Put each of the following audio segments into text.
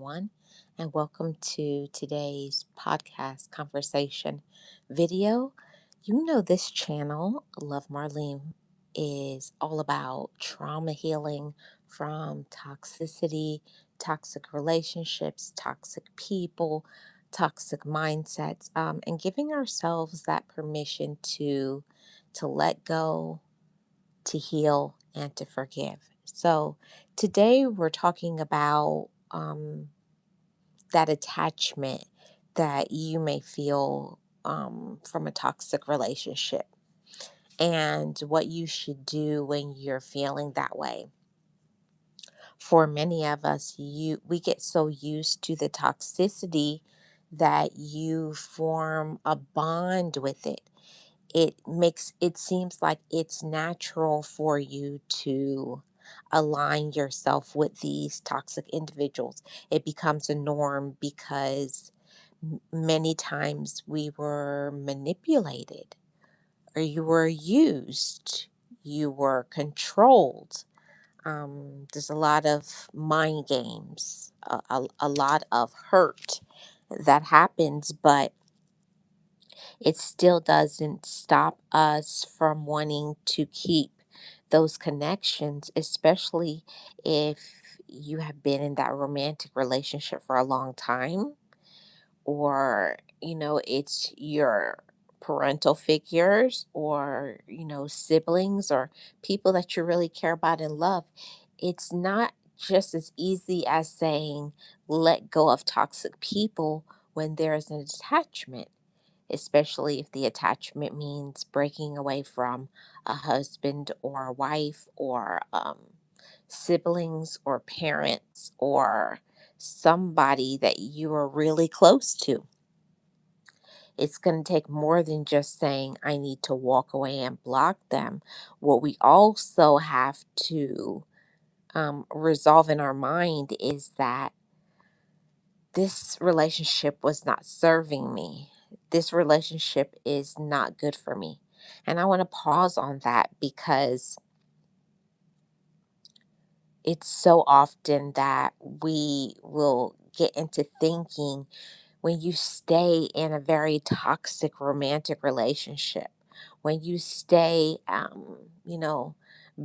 everyone, and welcome to today's podcast conversation video. You know, this channel, Love Marlene, is all about trauma healing from toxicity, toxic relationships, toxic people, toxic mindsets, and giving ourselves that permission to let go, to heal, and to forgive. So, today we're talking about that attachment that you may feel from a toxic relationship and what you should do when you're feeling that way. For many of us, we get so used to the toxicity that you form a bond with it. It seems like it's natural for you to align yourself with these toxic individuals. It becomes a norm because many times we were manipulated, or you were used, you were controlled. There's a lot of mind games, a lot of hurt that happens, but it still doesn't stop us from wanting to keep those connections, especially if you have been in that romantic relationship for a long time, or, it's your parental figures, or, siblings, or people that you really care about and love. It's not just as easy as saying, let go of toxic people when there is an attachment, especially if the attachment means breaking away from a husband or a wife, or siblings or parents, or somebody that you are really close to. It's going to take more than just saying, I need to walk away and block them. What we also have to resolve in our mind is that this relationship was not serving me. This relationship is not good for me. And I want to pause on that because it's so often that we will get into thinking, when you stay in a very toxic romantic relationship, when you stay,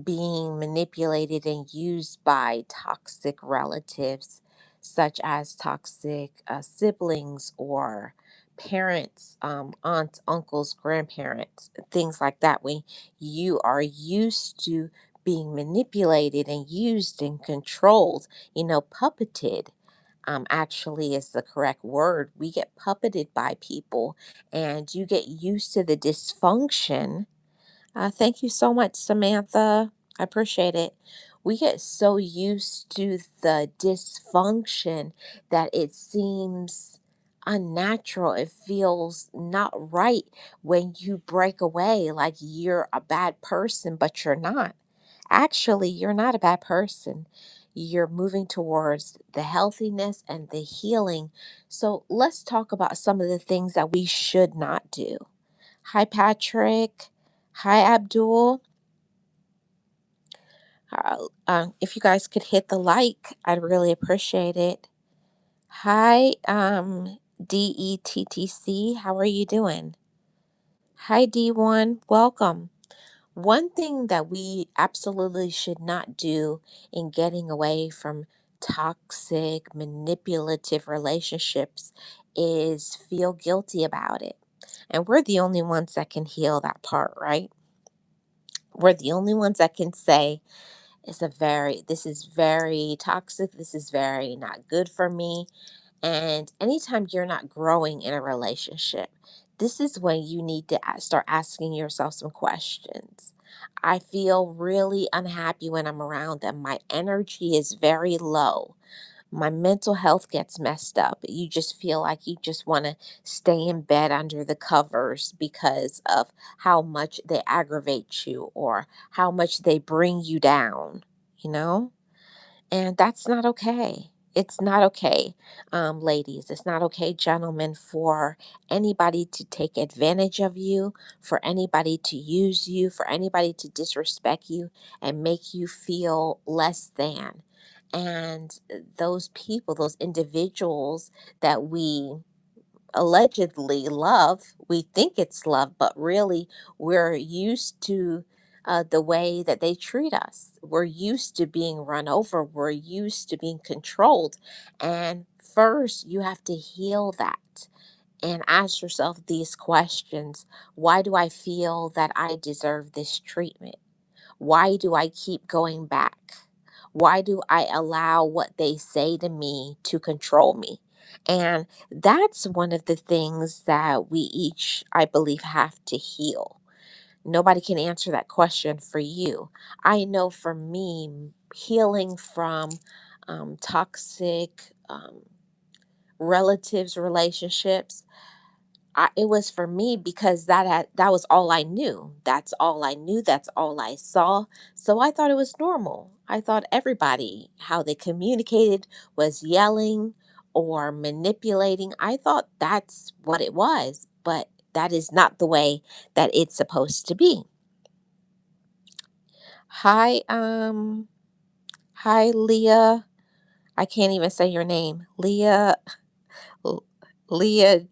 being manipulated and used by toxic relatives, such as toxic siblings or parents, aunts, uncles, grandparents, things like that, when you are used to being manipulated and used and controlled, puppeted, actually is the correct word. We get puppeted by people, and you get used to the dysfunction. Thank you so much, Samantha. I appreciate it. We get so used to the dysfunction that it seems unnatural. It feels not right when you break away, like you're a bad person, but you're not. Actually, you're not a bad person. You're moving towards the healthiness and the healing. So let's talk about some of the things that we should not do. Hi, Patrick. Hi, Abdul. If you guys could hit the like, I'd really appreciate it. Hi, DETTC. How are you doing? Hi, D1. Welcome. One thing that we absolutely should not do in getting away from toxic, manipulative relationships is feel guilty about it. And we're the only ones that can heal that part, right? We're the only ones that can say, this is very toxic. This is very not good for me. And anytime you're not growing in a relationship, this is when you need to start asking yourself some questions. I feel really unhappy when I'm around them. My energy is very low. My mental health gets messed up. You just feel like you just want to stay in bed under the covers because of how much they aggravate you or how much they bring you down, you know? And that's not okay. It's not okay, ladies. It's not okay, gentlemen, for anybody to take advantage of you, for anybody to use you, for anybody to disrespect you and make you feel less than. And those people, those individuals that we allegedly love, we think it's love, but really we're used to the way that they treat us. We're used to being run over, we're used to being controlled. And first, you have to heal that and ask yourself these questions. Why do I feel that I deserve this treatment? Why do I keep going back? Why do I allow what they say to me to control me? And that's one of the things that we each, I believe, have to heal. Nobody can answer that question for you. I know for me, healing from toxic relatives, relationships, it was for me because that was all I knew. That's all I knew. That's all I saw. So I thought it was normal. I thought everybody, how they communicated, was yelling or manipulating. I thought that's what it was, but that is not the way that it's supposed to be. Hi, hi, Leah. I can't even say your name, Leah. L- Leah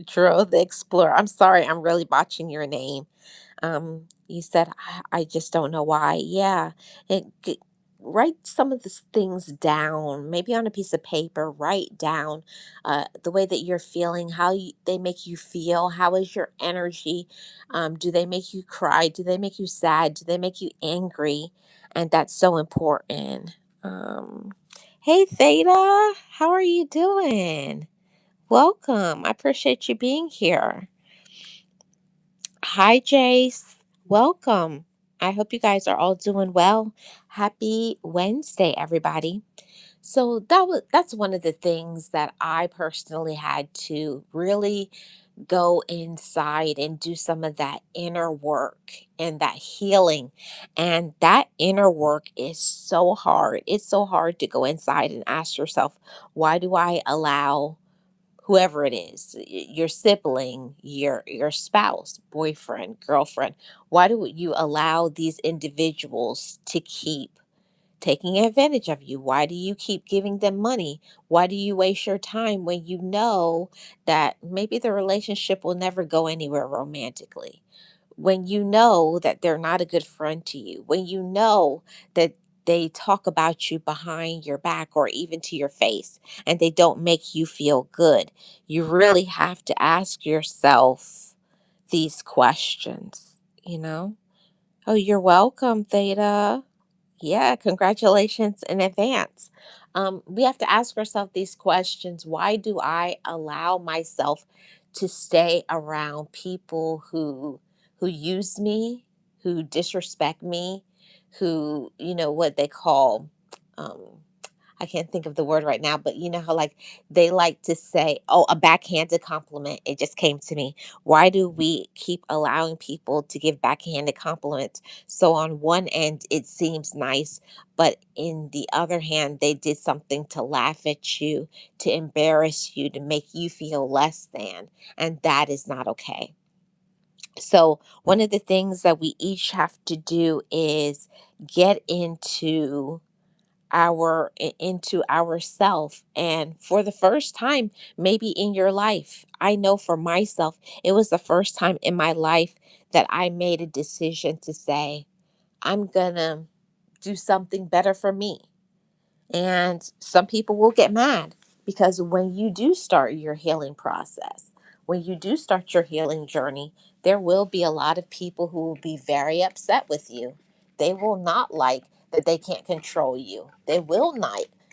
Dro the Explorer. I'm sorry, I'm really botching your name. You said, I just don't know why. Yeah, it, g- write some of the things down, maybe on a piece of paper. Write down the way that you're feeling, how they make you feel. How is your energy? Do they make you cry? Do they make you sad? Do they make you angry? And that's so important. Hey, Theta, how are you doing? Welcome. I appreciate you being here. Hi, Jace. Welcome. I hope you guys are all doing well. Happy Wednesday, everybody. So that's one of the things that I personally had to really go inside and do some of that inner work and that healing. And that inner work is so hard. It's so hard to go inside and ask yourself, why do I allow whoever it is, your sibling, your spouse, boyfriend, girlfriend, why do you allow these individuals to keep taking advantage of you? Why do you keep giving them money? Why do you waste your time when you know that maybe the relationship will never go anywhere romantically? When you know that they're not a good friend to you, when you know that they talk about you behind your back or even to your face and they don't make you feel good, you really have to ask yourself these questions, you know? Oh, you're welcome, Theta. Yeah, congratulations in advance. We have to ask ourselves these questions. Why do I allow myself to stay around people who use me, who disrespect me, who, what they call um I can't think of the word right now, but you know how like they like to say, oh, a backhanded compliment. It just came to me. Why do we keep allowing people to give backhanded compliments? So on one end, it seems nice, but in the other hand, they did something to laugh at you, to embarrass you, to make you feel less than. And that is not okay. So one of the things that we each have to do is get into ourself, and for the first time maybe in your life, I know for myself it was the first time in my life that I made a decision to say, I'm gonna do something better for me. And some people will get mad because when you do start your healing process, when you do start your healing journey, there will be a lot of people who will be very upset with you. They will not like that they can't control you. They will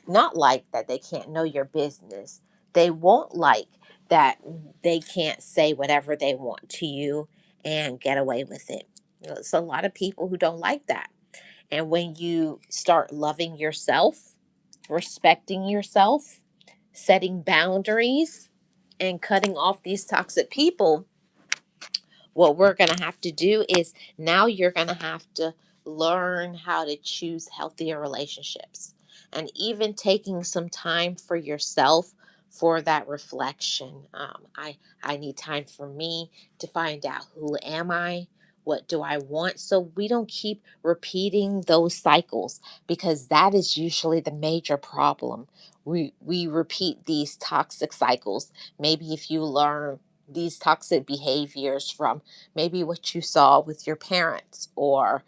not like that they can't know your business. They won't like that they can't say whatever they want to you and get away with it. It's a lot of people who don't like that. And when you start loving yourself, respecting yourself, setting boundaries, and cutting off these toxic people, what we're going to have to do is now you're going to have to learn how to choose healthier relationships and even taking some time for yourself for that reflection. I need time for me to find out, who am I? What do I want? So we don't keep repeating those cycles, because that is usually the major problem. We repeat these toxic cycles. Maybe if you learn these toxic behaviors from maybe what you saw with your parents, or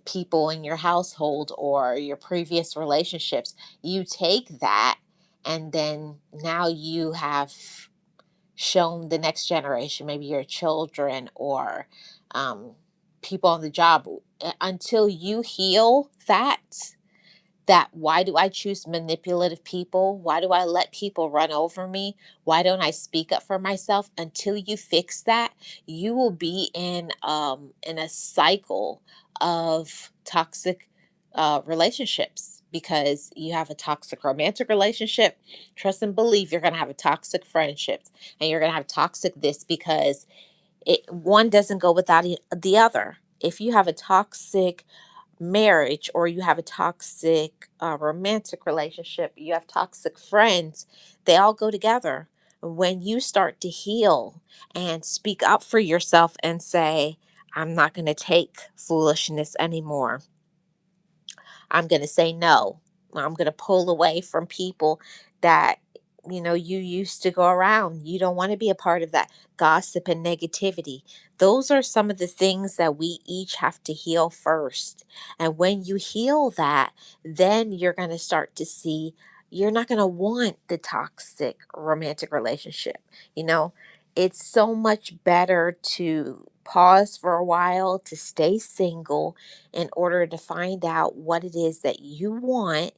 people in your household, or your previous relationships, you take that, and then now you have shown the next generation, maybe your children, or um, people on the job, until you heal that why do I choose manipulative people? Why do I let people run over me? Why don't I speak up for myself? Until you fix that, you will be in a cycle of toxic relationships, because you have a toxic romantic relationship. Trust and believe you're going to have a toxic friendships, and you're going to have toxic this, because one doesn't go without the other. If you have a toxic marriage, or you have a toxic romantic relationship, you have toxic friends, they all go together. When you start to heal and speak up for yourself and say, I'm not going to take foolishness anymore, I'm going to say no. I'm going to pull away from people that, you used to go around. You don't want to be a part of that gossip and negativity. Those are some of the things that we each have to heal first. And when you heal that, then you're going to start to see you're not going to want the toxic romantic relationship. You know, it's so much better to pause for a while, to stay single, in order to find out what it is that you want,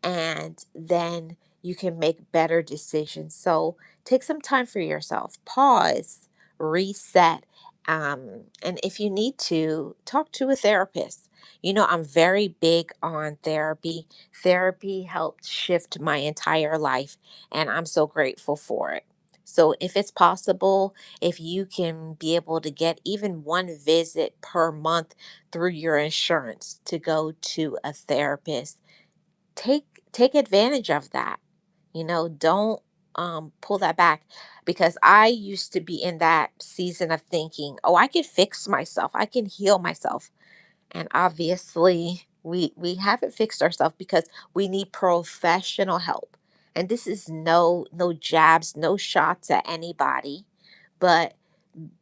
and then you can make better decisions. So take some time for yourself, pause, reset. And if you need to, talk to a therapist. I'm very big on therapy. Therapy helped shift my entire life, and I'm so grateful for it. So, if it's possible, if you can be able to get even one visit per month through your insurance to go to a therapist, take advantage of that. Don't pull that back, because I used to be in that season of thinking, oh, I can fix myself, I can heal myself. And obviously we haven't fixed ourselves, because we need professional help. And this is no jabs, no shots at anybody, but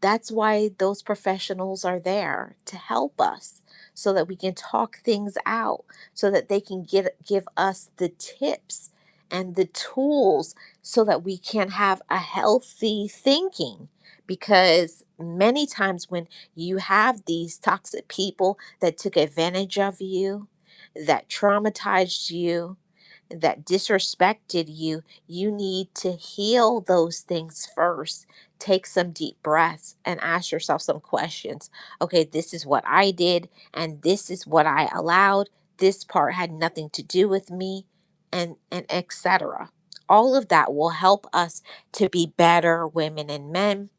that's why those professionals are there to help us, so that we can talk things out, so that they can give us the tips and the tools, so that we can have a healthy thinking. Because many times when you have these toxic people that took advantage of you, that traumatized you, that disrespected you, you need to heal those things first. Take some deep breaths and ask yourself some questions. Okay, this is what I did, and this is what I allowed. This part had nothing to do with me, and etc. All of that will help us to be better women and men,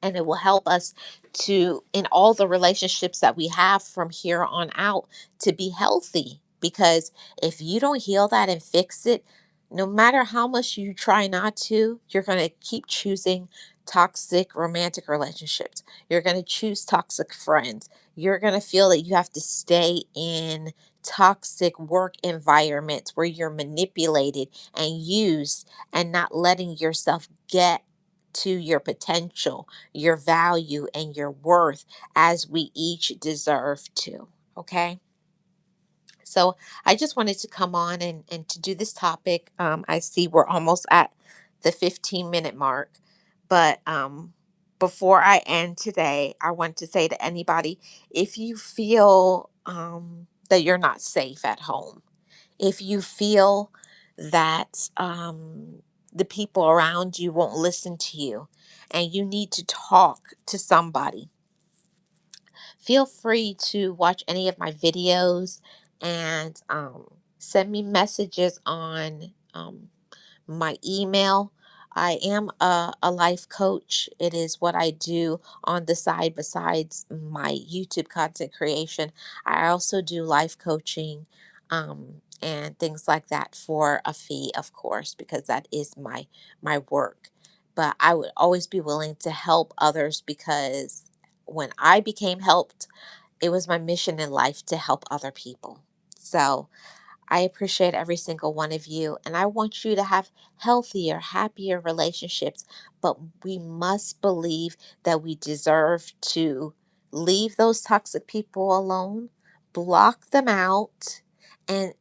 and it will help us to, in all the relationships that we have from here on out, to be healthy. Because if you don't heal that and fix it, no matter how much you try not to, you're going to keep choosing toxic romantic relationships. You're going to choose toxic friends. You're going to feel that you have to stay in toxic work environments where you're manipulated and used, and not letting yourself get to your potential, your value, and your worth, as we each deserve to. Okay. So I just wanted to come on and to do this topic. I see we're almost at the 15-minute mark. But before I end today, I want to say to anybody, if you feel that you're not safe at home, if you feel that the people around you won't listen to you, and you need to talk to somebody, feel free to watch any of my videos, and send me messages on my email. I am a life coach. It is what I do on the side besides my YouTube content creation. I also do life coaching, and things like that for a fee, of course, because that is my work. But I would always be willing to help others, because when I became helped, it was my mission in life to help other people. So I appreciate every single one of you, and I want you to have healthier, happier relationships. But we must believe that we deserve to leave those toxic people alone, block them out, and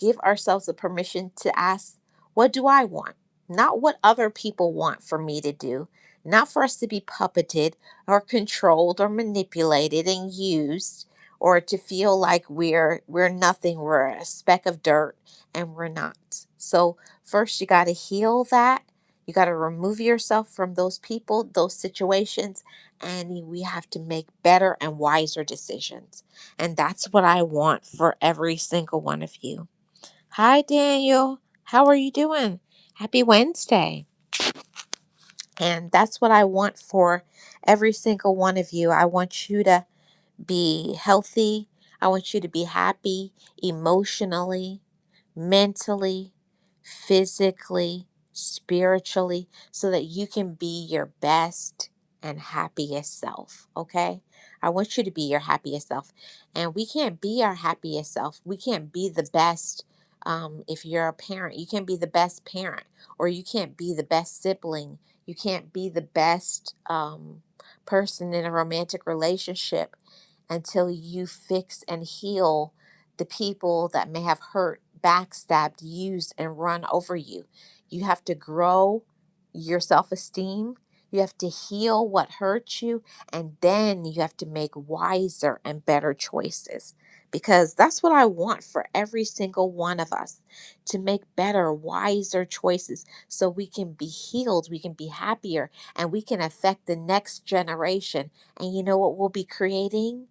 give ourselves the permission to ask, what do I want? Not what other people want for me to do, not for us to be puppeted or controlled or manipulated and used, or to feel like we're nothing, we're a speck of dirt, and we're not. So first you got to heal that. You got to remove yourself from those people, those situations, and we have to make better and wiser decisions. And that's what I want for every single one of you. Hi, Daniel. How are you doing? Happy Wednesday. And that's what I want for every single one of you. I want you to be healthy. I want you to be happy emotionally, mentally, physically, spiritually, so that you can be your best and happiest self. Okay? I want you to be your happiest self. And we can't be our happiest self. We can't be the best. If you're a parent, you can't be the best parent, or you can't be the best sibling. You can't be the best person in a romantic relationship until you fix and heal the people that may have hurt, backstabbed, used, and run over you. You have to grow your self esteem. You have to heal what hurt you, and then you have to make wiser and better choices. Because that's what I want for every single one of us, to make better, wiser choices so we can be healed, we can be happier, and we can affect the next generation. And you know what we'll be creating?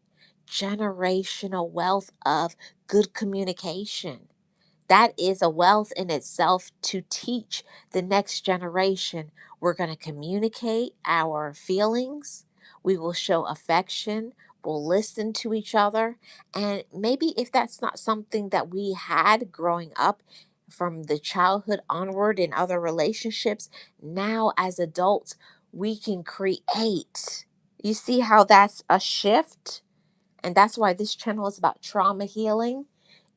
Generational wealth of good communication. That is a wealth in itself to teach the next generation. We're going to communicate our feelings. We will show affection. We'll listen to each other. And maybe if that's not something that we had growing up from the childhood onward in other relationships, now as adults, we can create. You see how that's a shift? And that's why this channel is about trauma healing.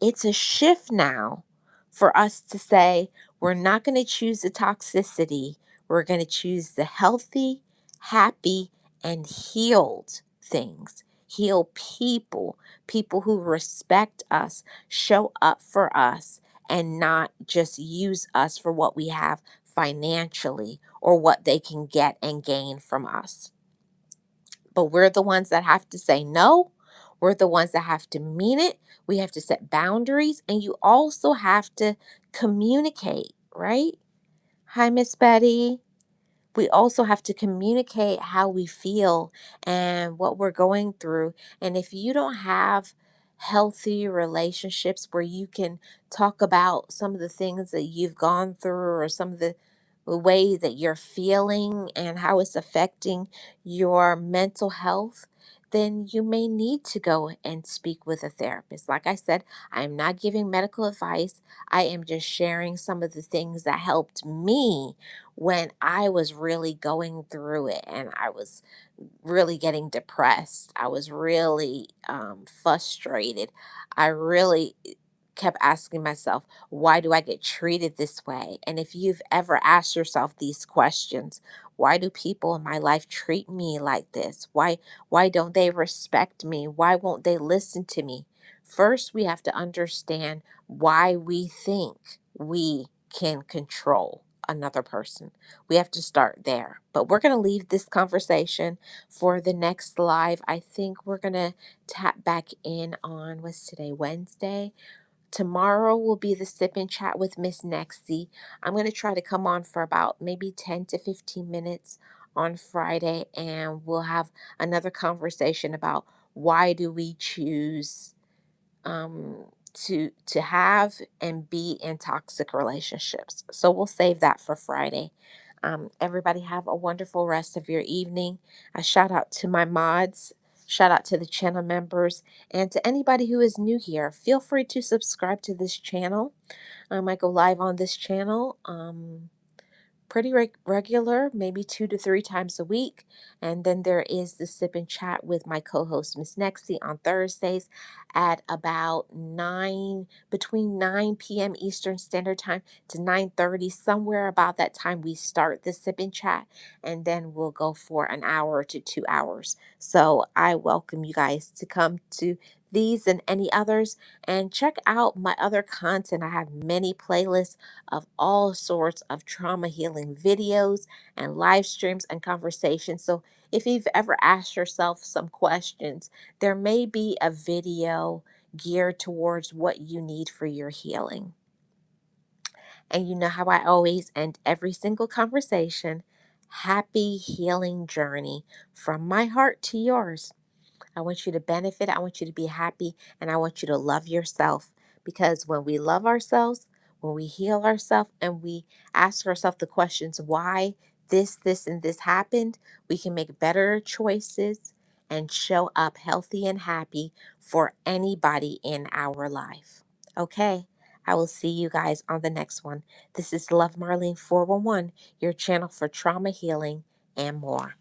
It's a shift now for us to say, we're not going to choose the toxicity. We're going to choose the healthy, happy, and healed things. Heal people, people who respect us, show up for us, and not just use us for what we have financially or what they can get and gain from us. But we're the ones that have to say no. We're the ones that have to mean it. We have to set boundaries. And you also have to communicate, right? Hi, Miss Betty. We also have to communicate how we feel and what we're going through. And if you don't have healthy relationships where you can talk about some of the things that you've gone through, or some of the way that you're feeling and how it's affecting your mental health, then you may need to go and speak with a therapist. Like I said, I'm not giving medical advice. I am just sharing some of the things that helped me when I was really going through it, and I was really getting depressed. I was really frustrated. I really kept asking myself, why do I get treated this way? And if you've ever asked yourself these questions, why do people in my life treat me like this? Why don't they respect me? Why won't they listen to me? First, we have to understand why we think we can control another person. We have to start there. But we're going to leave this conversation for the next live. I think we're going to tap back in on, what's today, Wednesday? Tomorrow will be the sip and chat with Miss Nexie. I'm going to try to come on for about maybe 10 to 15 minutes on Friday, and we'll have another conversation about why do we choose to have and be in toxic relationships. So we'll save that for Friday. Everybody have a wonderful rest of your evening. A shout out to my mods. Shout out to the channel members, and to anybody who is new here. Feel free to subscribe to this channel. I go live on this channel pretty regular, maybe 2 to 3 times a week. And then there is the sip and chat with my co-host Miss Nexie on Thursdays at about between 9 p.m. Eastern Standard Time to 9:30, somewhere about that time we start the sip and chat, and then we'll go for an hour to 2 hours. So I welcome you guys to come to these and any others and check out my other content. I have many playlists of all sorts of trauma healing videos and live streams and conversations. So if you've ever asked yourself some questions, there may be a video geared towards what you need for your healing. And you know how I always end every single conversation: happy healing journey from my heart to yours. I want you to benefit. I want you to be happy. And I want you to love yourself. Because when we love ourselves, when we heal ourselves, and we ask ourselves the questions why and this happened, we can make better choices and show up healthy and happy for anybody in our life. Okay. I will see you guys on the next one. This is Love Marlene 411, your channel for trauma healing and more.